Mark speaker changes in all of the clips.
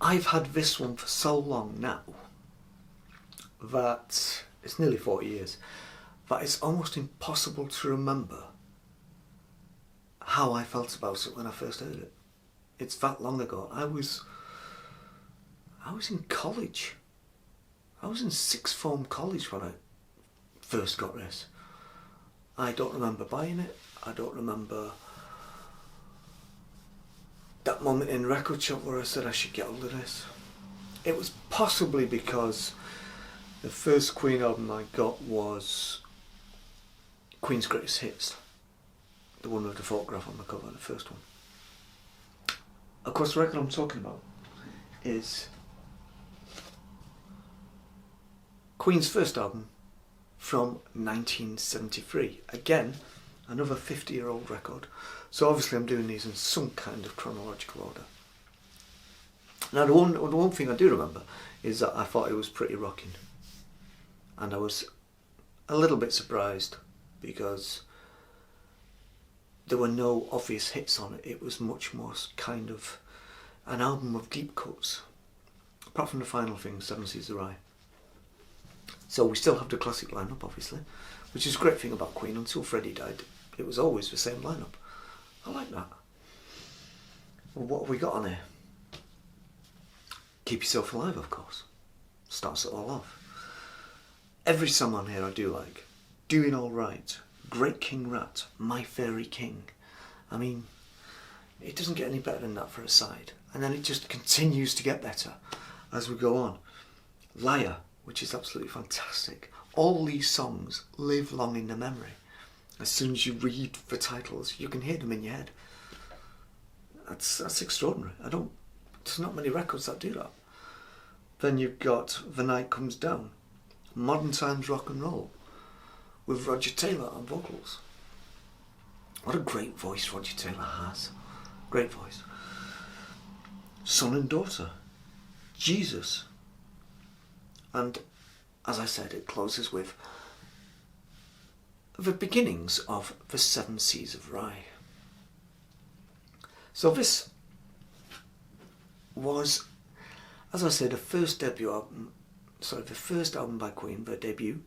Speaker 1: I've had this one for so long now that it's nearly 40 years, that it's almost impossible to remember how I felt about it when I first heard it. It's that long ago. I was in college. I was in sixth form college when I first got this. I don't remember buying it. I don't remember that moment in record shop where I said I should get hold of this. It was possibly because the first Queen album I got was Queen's Greatest Hits, the one with the photograph on the cover, the first one. Of course, the record I'm talking about is Queen's first album from 1973. Again, another 50-year-old record. So obviously I'm doing these in some kind of chronological order. Now the one thing I do remember is that I thought it was pretty rocking. And I was a little bit surprised because there were no obvious hits on it. It was much more kind of an album of deep cuts. Apart from the final thing, Seven Seas of Rhye. So we still have the classic lineup, obviously, which is a great thing about Queen. Until Freddie died, it was always the same lineup. I like that. Well, what have we got on here? Keep Yourself Alive, of course. Starts it all off. Every song on here I do like. Doing All Right, Great King Rat, My Fairy King. I mean, it doesn't get any better than that for a side. And then it just continues to get better as we go on. Liar, which is absolutely fantastic. All these songs live long in the memory. As soon as you read the titles, you can hear them in your head. That's extraordinary. There's not many records that do that. Then you've got The Night Comes Down, Modern Times Rock and Roll, with Roger Taylor on vocals. What a great voice Roger Taylor has. Great voice. Son and Daughter, Jesus. And as I said, it closes with the beginnings of the Seven Seas of Rhye. So this was, as I said, the first album by Queen, their debut.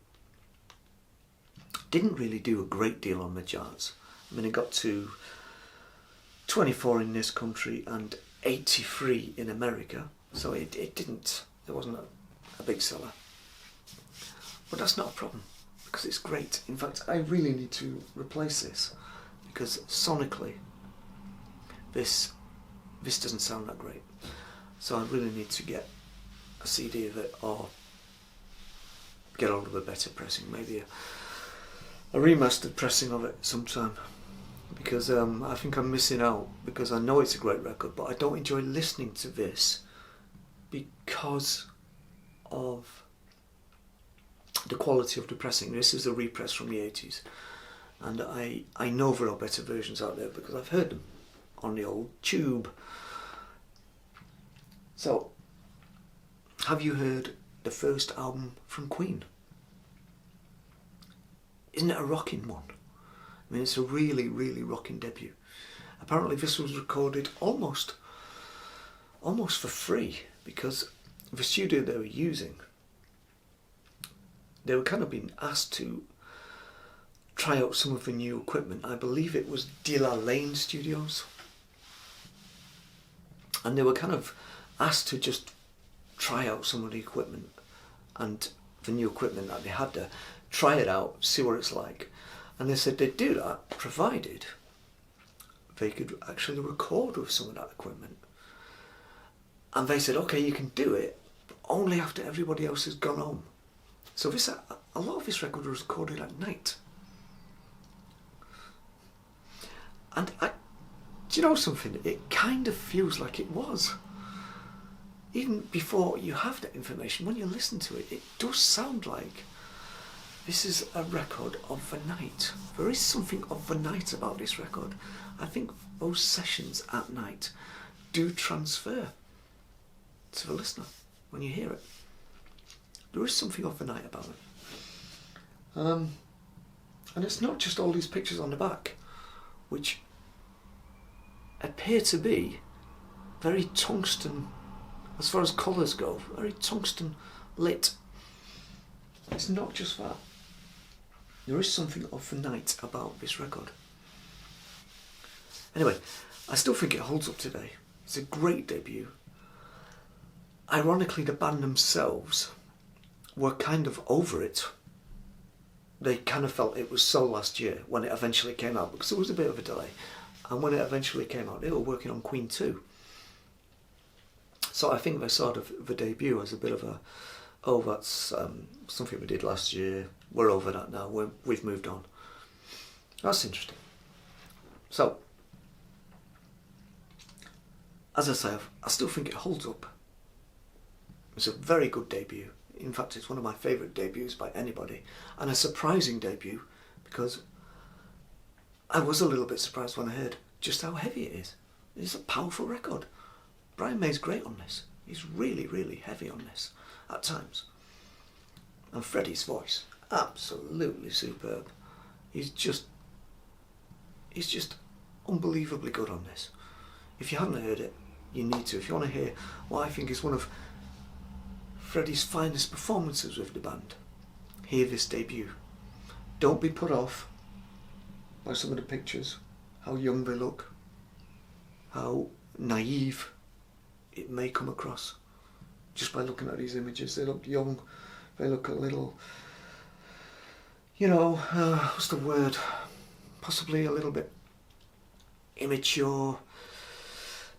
Speaker 1: Didn't really do a great deal on the charts. I mean, it got to 24 in this country and 83 in America, so it wasn't a big seller. But that's not a problem, because it's great. In fact, I really need to replace this, because sonically this doesn't sound that great. So I really need to get a CD of it, or get hold of a better pressing, maybe a remastered pressing of it sometime, because I think I'm missing out, because I know it's a great record, but I don't enjoy listening to this because of the quality of the pressing. This is a repress from the 80s, and I know there are better versions out there because I've heard them on the old tube. So, have you heard the first album from Queen? Isn't it a rocking one? I mean, it's a really, really rocking debut. Apparently this was recorded almost for free, because the studio they were using, they were kind of being asked to try out some of the new equipment. I believe it was De La Lane Studios. And they were kind of asked to just try out some of the equipment and the new equipment that they had there. Try it out, see what it's like. And they said they'd do that provided they could actually record with some of that equipment. And they said, okay, you can do it, but only after everybody else has gone home. So a lot of this record was recorded at night. And do you know something? It kind of feels like it was. Even before you have that information, when you listen to it, it does sound like this is a record of the night. There is something of the night about this record. I think those sessions at night do transfer to the listener when you hear it. There is something of the night about it. And it's not just all these pictures on the back, which appear to be very tungsten As far as colours go, very tungsten lit. It's not just that. There is something of the night about this record. Anyway, I still think it holds up today. It's a great debut. Ironically, the band themselves were kind of over it. They kind of felt it was so last year when it eventually came out, because there was a bit of a delay. And when it eventually came out, they were working on Queen 2. So I think they sort of the debut as a bit of a, oh, that's something we did last year, we're over that now, we've moved on. That's interesting. So, as I say, I still think it holds up. It's a very good debut. In fact, it's one of my favourite debuts by anybody, and a surprising debut, because I was a little bit surprised when I heard just how heavy it is. It's a powerful record. Brian May's great on this. He's really, really heavy on this at times. And Freddie's voice, absolutely superb. He's just unbelievably good on this. If you haven't heard it, you need to. If you want to hear what I think is one of Freddie's finest performances with the band, hear this debut. Don't be put off by some of the pictures, how young they look, how naive it may come across. Just by looking at these images, they look young, they look a little, what's the word? Possibly a little bit immature.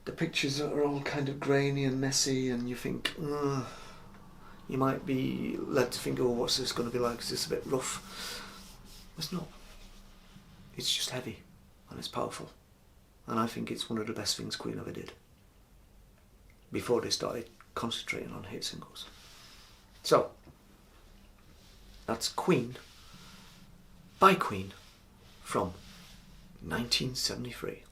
Speaker 1: The pictures are all kind of grainy and messy, and you think, you might be led to think, oh, what's this going to be like? Is this a bit rough? It's not. It's just heavy, and it's powerful. And I think it's one of the best things Queen ever did, before they started concentrating on hit singles. So, that's Queen, by Queen, from 1973.